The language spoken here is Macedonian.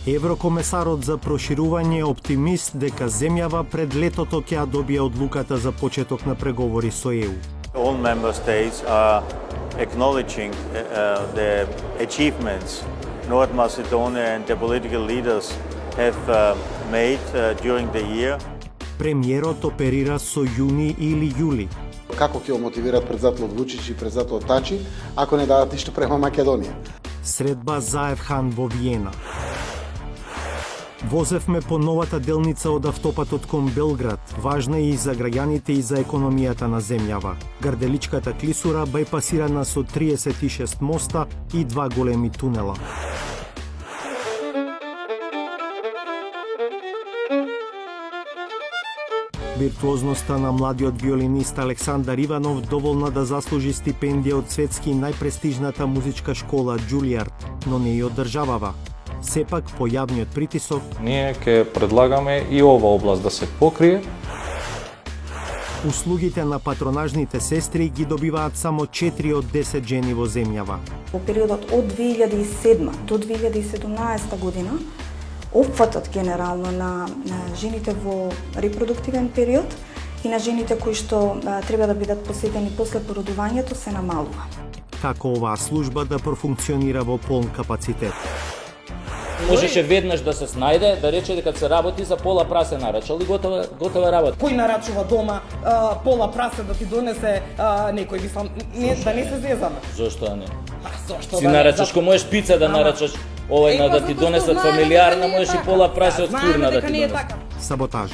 Еврокомесарот за проширување е оптимист дека земјава пред летото ќе ја добие одлуката за почеток на преговори со ЕУ. All member states are acknowledging the achievements North Macedonia and the political leaders have made during the year. Премиерот оперира со јуни или јули. Како ќе го мотивираат председателот Вучич и председателот Тачи, ако не дадат ништо према Македонија? Средба за Евхан во Виена. Возевме по новата делница од автопатот кон Белград, важна и за граѓаните и за економијата на земјава. Гарделичката клисура бајпасирана со 36 моста и 2 големи тунела. Виртуозноста на младиот виолинист Александар Иванов доволна да заслужи стипендија од светски најпрестижната музичка школа Џулијард, но не ја одржавава. Сепак, по јавниот притисок, ние ќе предлагаме и ова област да се покрие. Услугите на патронажните сестри ги добиваат само 4 од 10 жени во земјава. Во периодот од 2007 до 2017 година, опфатот генерално на жените во репродуктивен период и на жените кои што треба да бидат посетени после породувањето се намалува. Како оваа служба да профункционира во полн капацитет? Можеше веднаш да се снајде, да рече дека се работи за пола прасе нарачал и готова работа. Кој нарачува дома пола прасе да ти донесе некој, мислам, да не се зезаме. Зошто не? Зошто Си нарачаш, кој можеш пица да нарачаш, овој да ти донесат фамилиарна, можеш и пола прасе од курна да ти донесат. Саботажа.